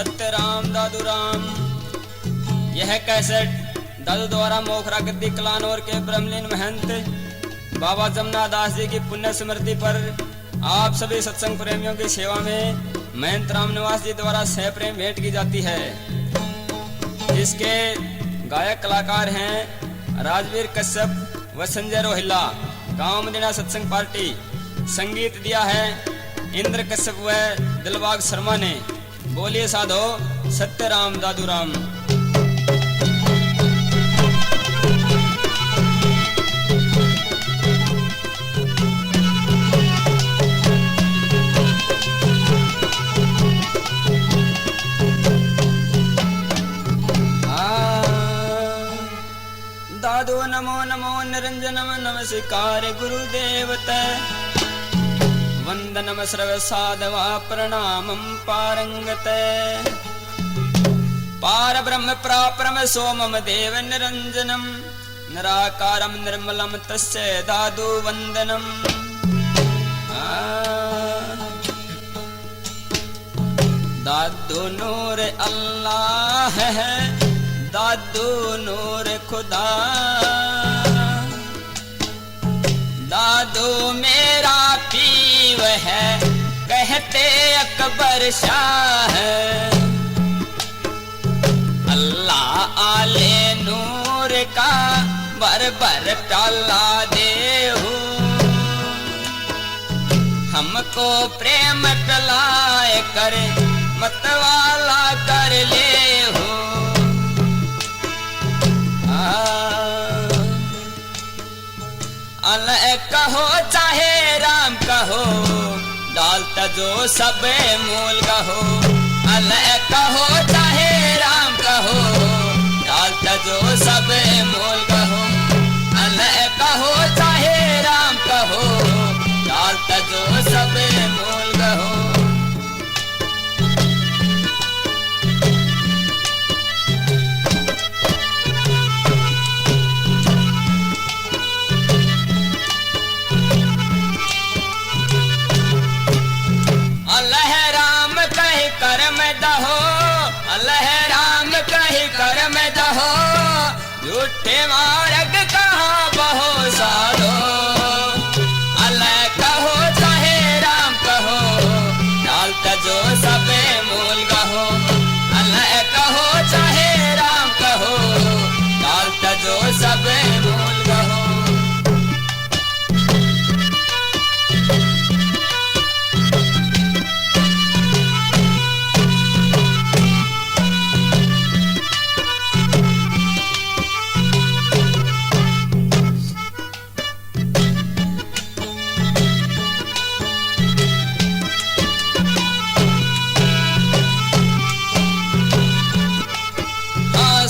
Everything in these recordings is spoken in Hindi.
सत्य राम दादू राम। यह कैसेट दादू द्वारा मोखरा गद्दी कलानौर के ब्रह्मलीन महंत बाबा जमुना दास जी की पुण्य स्मृति पर आप सभी सत्संग प्रेमियों की सेवा में महंत राम निवास जी द्वारा सह प्रेम भेंट की जाती है। इसके गायक कलाकार हैं राजवीर कश्यप व संजय रोहिल्ला। गांव मदीना सत्संग पार्टी। संगीत दिया है इंद्र कश्यप व दिलबाग शर्मा ने। बोलिए साधो सत्य राम दादू राम। दादो नमो नमो निरंजनम नमस्कार गुरुदेवते वंदनम सर्व साधवा प्रणामं पारंगते पार ब्रह्म प्रापरम सोमम देव निरंजनम निराकारम निर्मलम तस्य दादु वंदनम। दादू नूर अल्लाह है, दादू नूर खुदा, दादू मेरा पीव है कहते अकबर शाह। अल्लाह आले नूर का बर बर प्याला देहू, हमको प्रेम पिलाए कर मतवाला कर ले हो। अल्लाह कहो चाहे राम कहो, डालता जो सब मूल कहो। अल्लाह कहो चाहे राम कहो, डालता जो सब मूल कहो। अल्लाह कहो चाहे राम कहो, डालता जो सब मूल कहो। झूठे मार्ग कहाँ बहो साधो। अल्लाह कहो चाहे राम कहो, डालता जो सब मूल कहो। अल्लाह कहो चाहे राम कहो, डालता जो सब मूल कहो।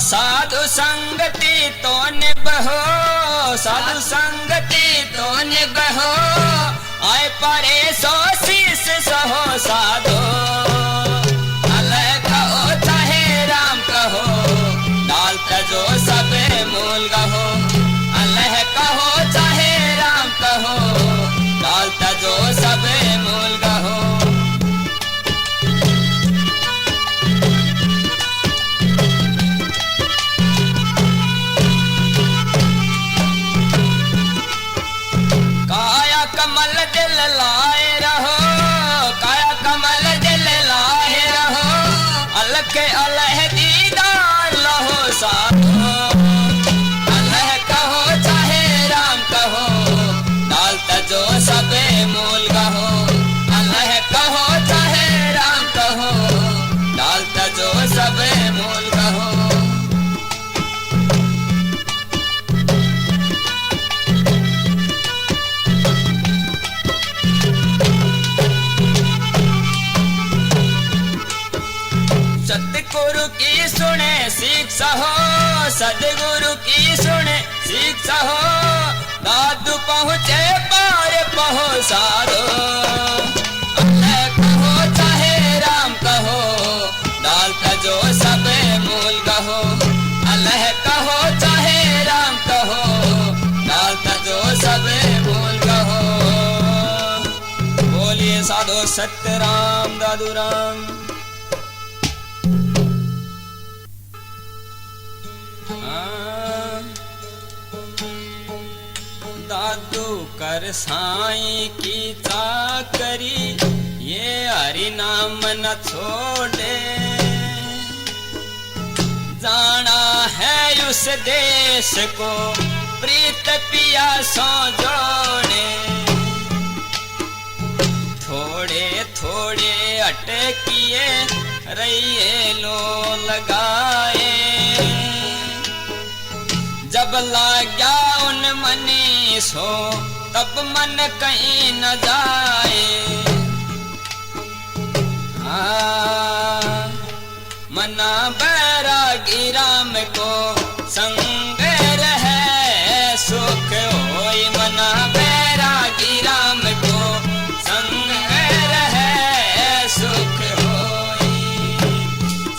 साधु संगति तो निभो, साधु संगति तो निभो, आए परे सो शीस सहो साधो। अल्लाह कहो चाहे राम कहो, डालता जो सब मूल कहो। अल्लाह कहो चाहे राम कहो, डालता जो सब मूल कहो। कमल दिल लाए रहो, काया कमल दिल लाए रहो, अलग अलह दीदार लहो साधो। अल्लाह कहो चाहे राम कहो, डालता जो सब मूल कहो। अल्लाह कहो चाहे राम कहो, डालता जो सब मूल कहो। सतगुरु की सुने शिक्षा हो, सतगुरु की सुने शिक्षा हो, दादू पहुँचे पार पहुँचारो। अल्लाह कहो चाहे राम कहो, डालता जो सब मूल कहो। अल्लाह कहो चाहे राम कहो, डालता जो सब मूल कहो। बोलिए साधो सत्य राम दादू राम। साईं की चाकरी, ये हरि नाम न छोड़े। जाना है उस देश को प्रीत पिया सो जोड़े। थोड़े थोड़े अटकिए रहिए लो लगाए। जब लाग्या उन मनीषो तब मन कहीं न जाए। मना बैरागी राम को संग रहे सुख होई। मना बैरागी राम को संग रहे सुख होई।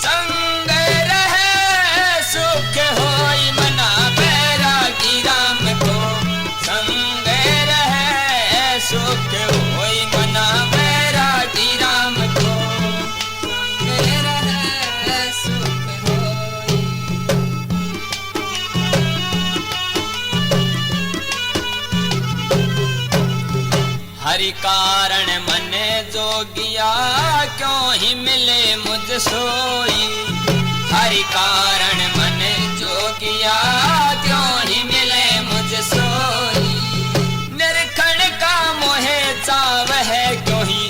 संग रहे सुख होई। मना बैरागी राम को संग रहे सुख होई। मना बैरागी राम को संग रहे सुख होई। हरि कारण मने जोगिया क्यों ही मिले मुझ सोई। हरि कारण मने जोगिया क्यों ही मिले मुझ सोई। निरखण का मोहे चाव है क्यों ही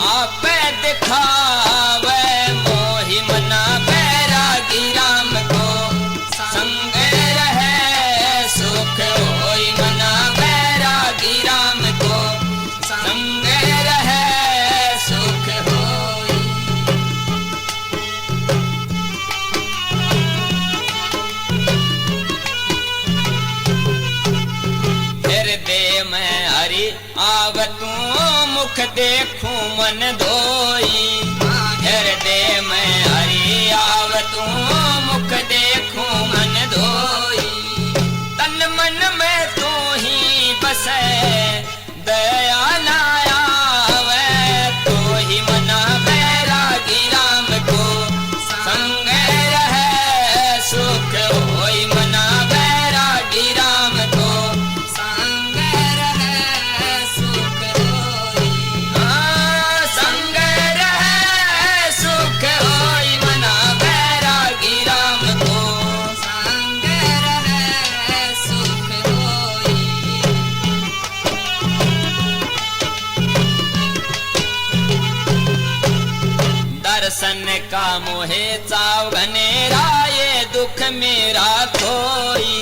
आप दिखावे मोहि। मना बैरागी राम को संग रहे सुख होई। मना बैरागी राम को संग रहे सुख होई। हृदय में हरि आवतू मुख देखूं मन धोई। हृदय में हरि आवतू मुख देखूं मन धोई। तन मन में तू ही बसे दया ना आवे तो ही। मना बैरागी राम को संग रहे सुख होई। मना बैरागी राम को संग रहे सुख होई। संग रहे सुख होई। मना बैरागी राम को संग रहे सुख होई। दर्शन का मोहे चाव घनेरा ये दुख मेरा खोई।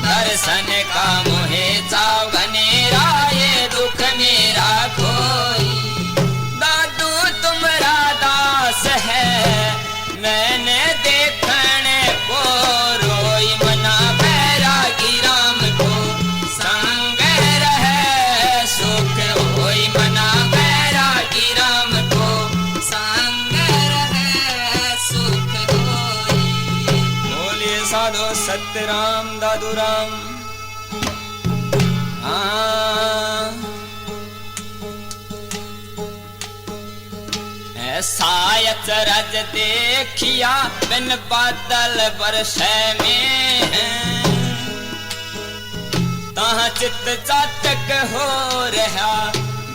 दर्शन का मोहे चाव घनेरा ये दुख मेरा खोई। दादू तुम्हारा दास है मैंने देखने को रोई। मना बैरागी राम को संग रहे सुख होई। मना बैरागी राम को संग रहे सुख होई। बोलिए साधो सत्यराम दादू राम। सायत रज देखिया बिन बादल बरसे में। तहाँ चित्त चातक हो रहा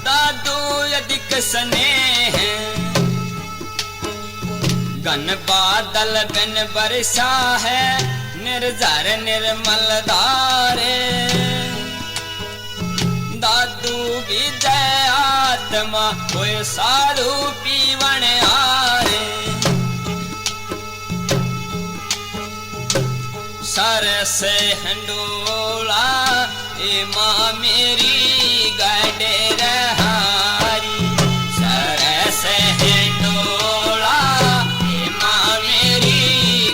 दादू अधिक स्नेह। घन बादल बिन बरसा है निर्जर निर्मल धारे। दादू विजय आत्मा कोई साधु पीवन आरे। सर से हंडोला ए माँ मेरी गडे रहारी। सर से हंडोला ए माँ मेरी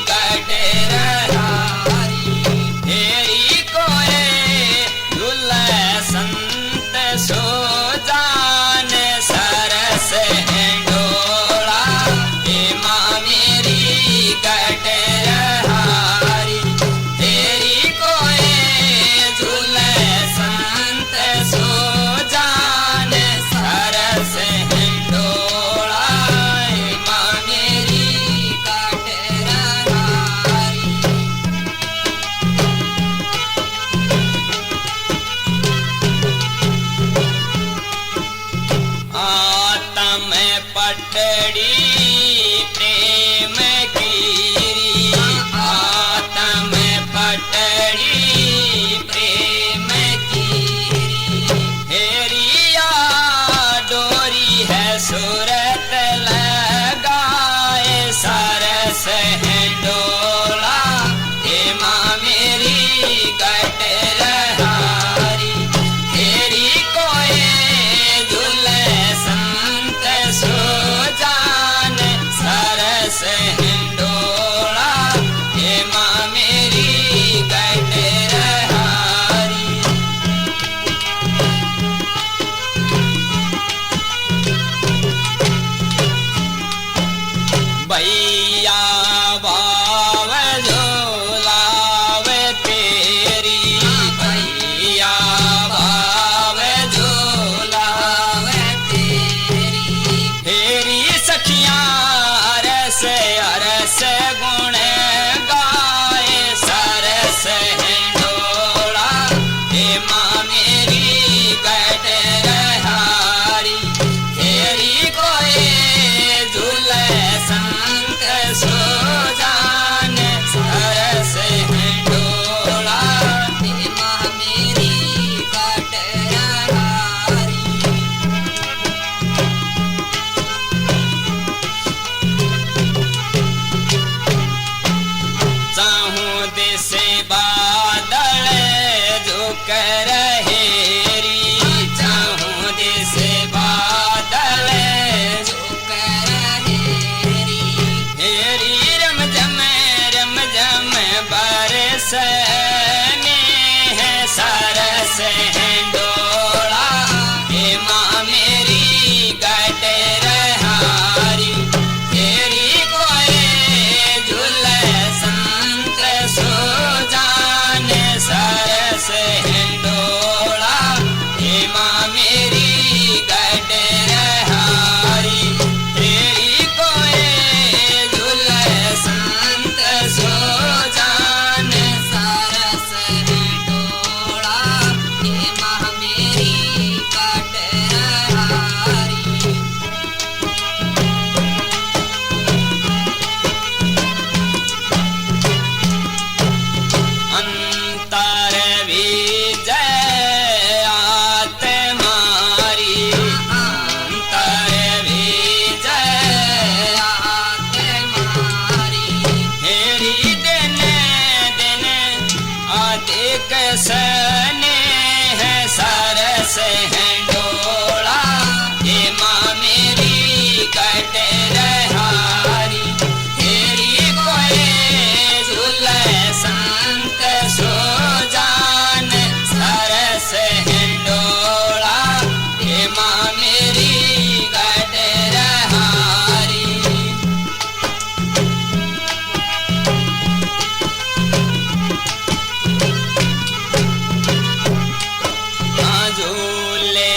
गडे रहारी। तेरी कोई दुल्हा संत सो जान। सरस हंडोला ए माँ मेरी गडे रहारी। तेरी कोई दुल्हा संत सो जान। सरस हंडोला ए माँ मेरी गडे रहारी। स्नेह सरस डोला हे माँ मेरी गट रहारी तेरी कोई झूले संत सुजान सरस डोला हे माँ मेरी गट रहारी तेरी कोई झूले संत सुजान सरस डोला हे माँ मेरी गट रहारी अंतर विजय आत मारी अंतर विजय आत मारी हेरी दिन दिन अधिक स्नेह सरस डोला हे माँ मेरी गट रहारी तेरी कोई झूले संत सुजान सरस डोला हे माँ मेरी गट रहारी झूले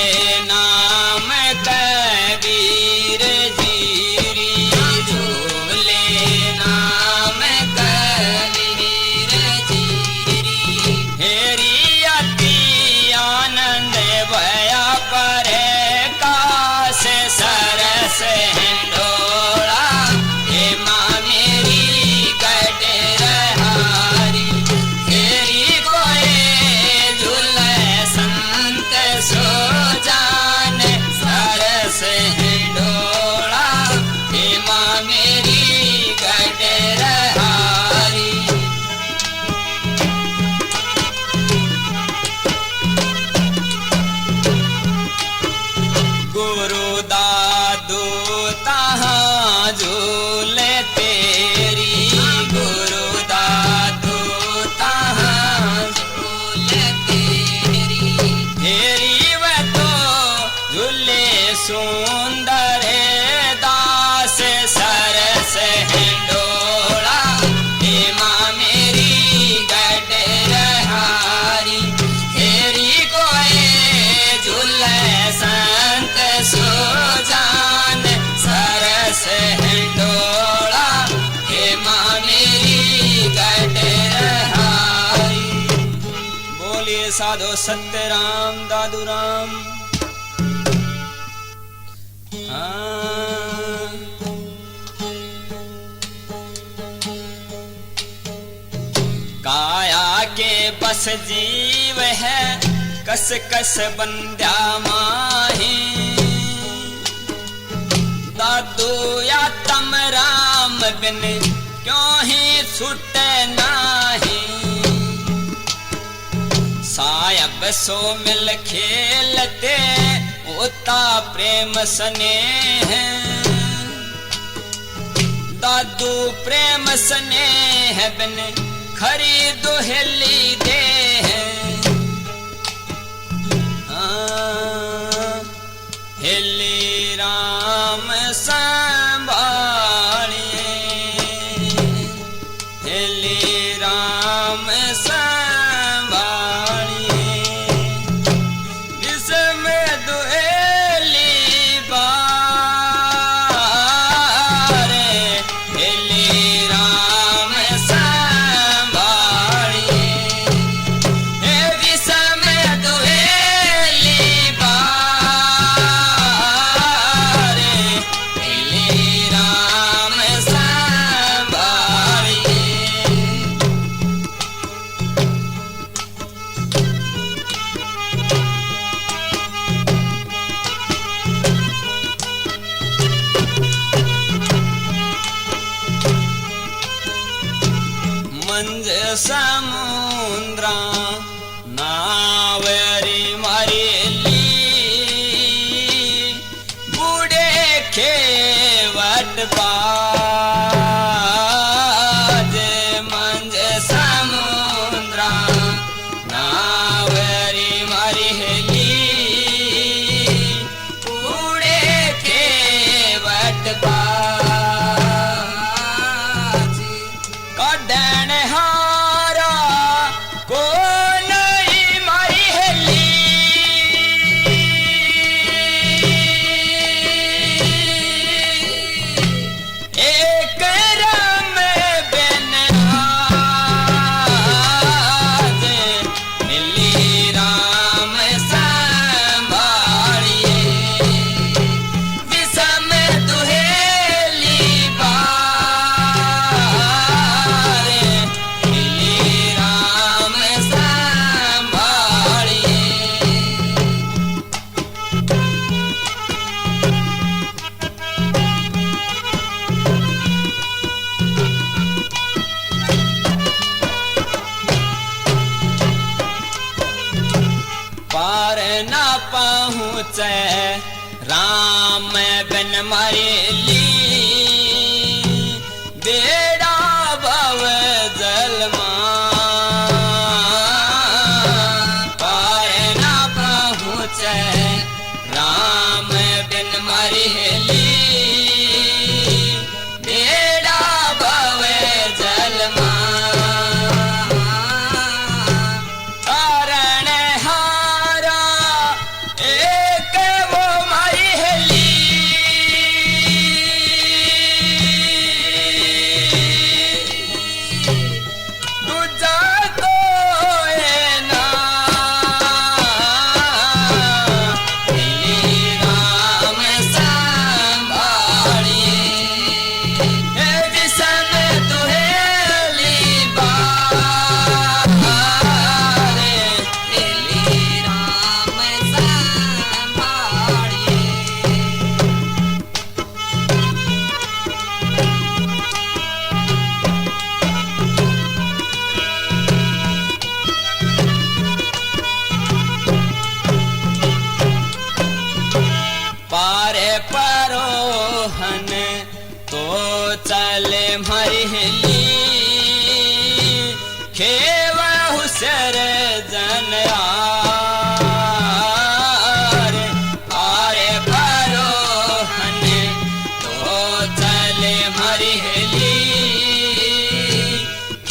नाम कबीर जीरी झूले नाम कबीर जीरी हेरी अति आनंद भया पर काश सरस डोला हे माँ मेरी गट रहारी तेरी कोई झूले संत सुजान सरस डोला हे माँ मेरी गट रहारी गुरु दादू तहाँ झूले तेरी गुरु दादू तहाँ झूले तेरी तेरी वह तो झूले सुंदर दास सरस डोला हे माँ मेरी गट रहारी तेरी कोई झूले संत सुजान सरस डोला हे माँ मेरी गट रहारी बोलिए साधो सत्यराम दादू राम काया के बस जीव है कस कस बंद्या माही दादू या तम राम बिन क्यों ही छूटे नाही सायब सो मिल खेलते होता प्रेम स्नेह दादू प्रेम स्नेह बिन खरी दुहेली दे हेली राम संभालिए हेली राम संभालिए विषम दुहेली बार हेली राम संभालिए हे विषम दुहेली बार हेली राम संभालिए मंज समुद्रा नावरी मारेली बूढ़े खेवट बाज मंज समुद्रा ना पहुँचे राम बिन मरेली बेड़ा भव जलमा पार ना पहुँचे राम बिन मरेली बेड़ा भव जलमा कारण हारा एक वो मरेली दूजा कोई ना राम संभालिए हे विषम तुहेली बारे राम संभालिए पारे परोहन तो चले मरहली खेवा हुसर जनयार पारे परोहन तो चले मरहली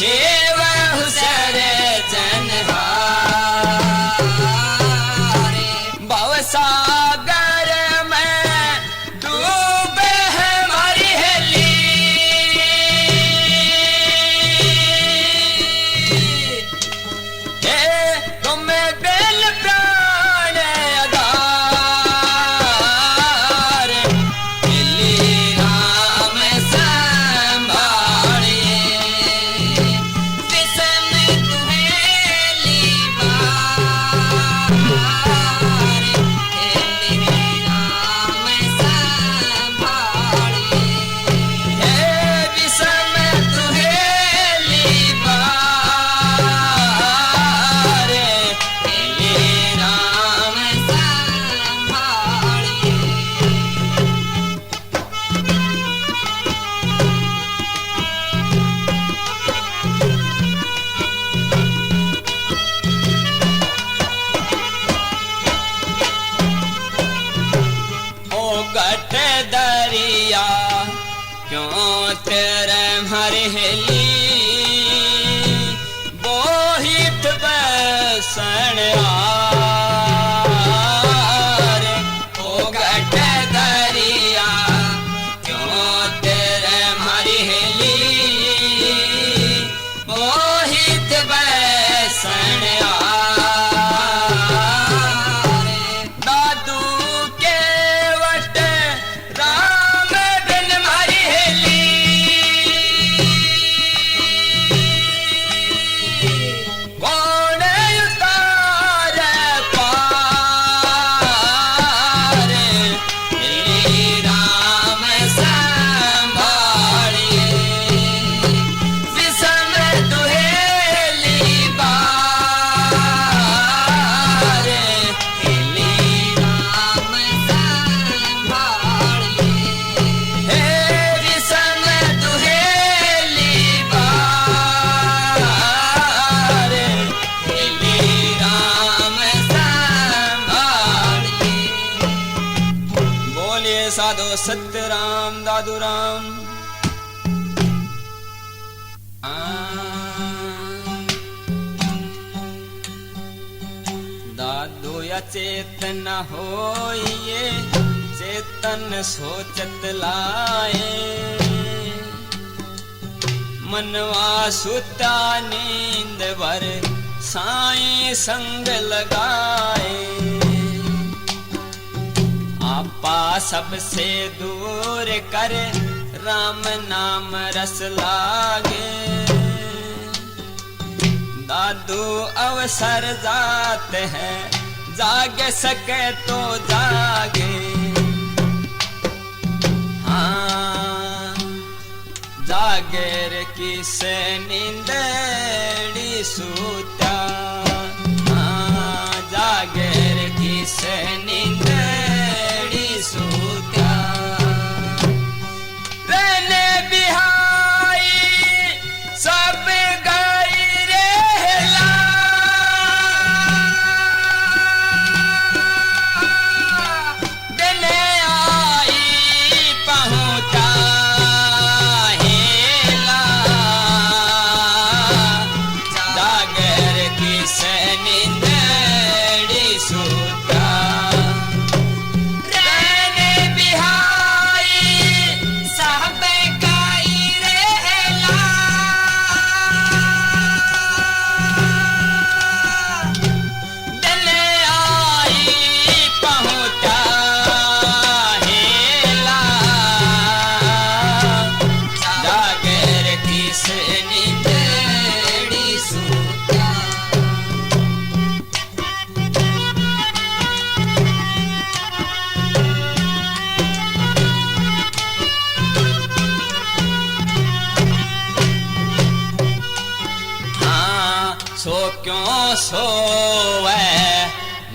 खेवा हुसर जनयार भवसागर में डूबे है मरहली हे तुम बेल प्राण आधार मिली राम संभालिए विषम तुहेली बार राम संभालिए हे विषम तुहेली बार राम संभालिए ओ गट दरिया क्यों तेरे मरहली बोहित बसन आर ओ गट दरिया क्यों तेरे मरहली बोहित बसन आर दादू के वट राम बिन मरहली कौन उतार पार मिली राम संभालिए विषम तुहेली बार मिली राम संभालिए हे विषम तुहेली बार मिली राम संभालिए बोलिए साधो सत्य राम दादू राम दादू या चेतन होइए चेतन सोचत लाए मनवा सुता नींद भर साईं संग लगाए आपा सबसे दूर कर राम नाम रस लागे दादू अवसर जाते हैं जाग सके तो जागे हाँ जागेर किसे नींदड़ी सूता हाँ जागेर की से नींदड़ी सूत्या रहने बिहाई सब गई रेला दिने आई पहुँचा हेला जागर की से नींदड़ी सूत्या रहने बिहाई सब गई रेला दिने आई पहुँचा हेला जागर की से नींदड़ी सूत्या हाँ सो क्यों सोवे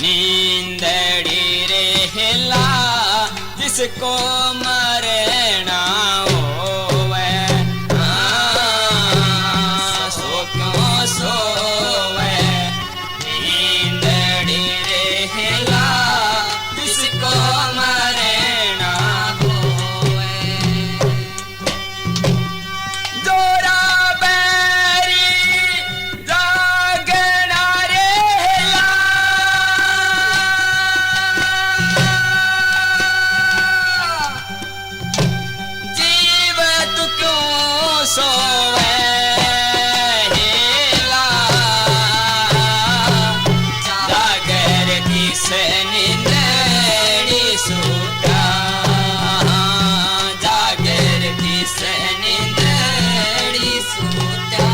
नींदड़ी रेला जिसको मरना होवे हाँ सो क्यों सोवे नींदड़ी रेला जिसको मरना होवे जोरा बैरी जागना रेला जीव तू क्यों सोवे हेला जागर की से नींदड़ी सूत्या जागर की से नींदड़ी सूत्या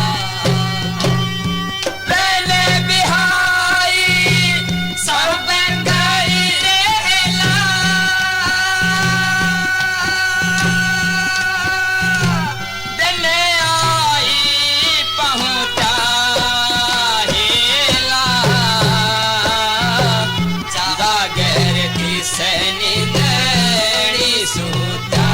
रहने बिहाई सब गई रेला दिने आई पहुँचा हेला जागर की से नींदड़ी सूत्या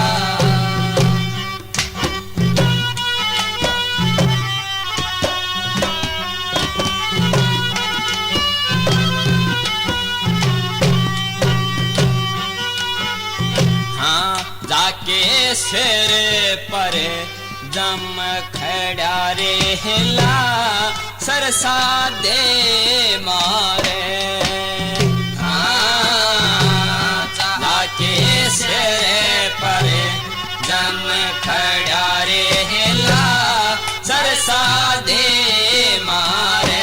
हाँ जाके सिर पर जम खड़ा रेला सरसा दे मारे हाँ जाके सिर पर जम खड़ा रेला सरसा दे मारे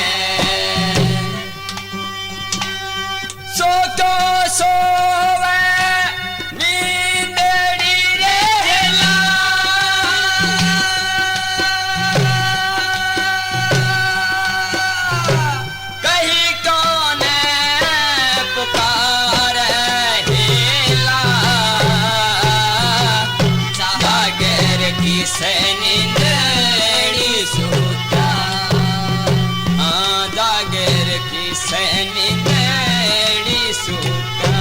सो तो सोवे नींदड़ी रेला कहीं कौन पुकार हेला जागर की से नींदड़ी सूत्या हाँ जागर की से नींदड़ी सूत्या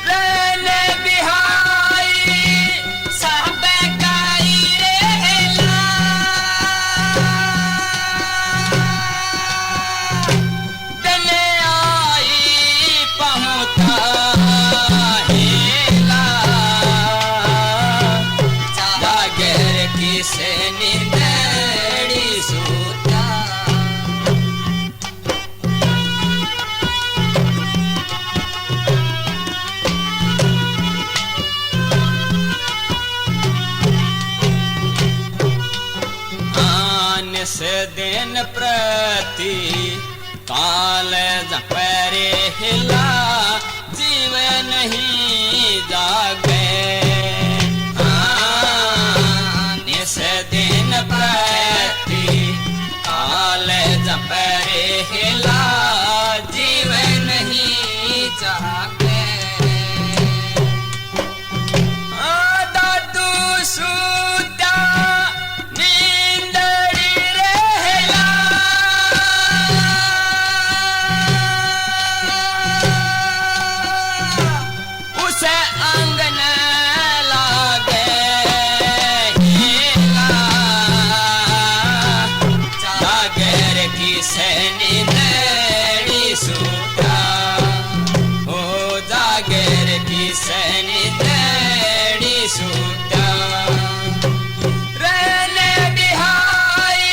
रहने बिहाई सब गई रेला दिने आई पहुँचा हेला जागर की से नींदड़ी सूत्या से दिन प्रति काल जपरे हिला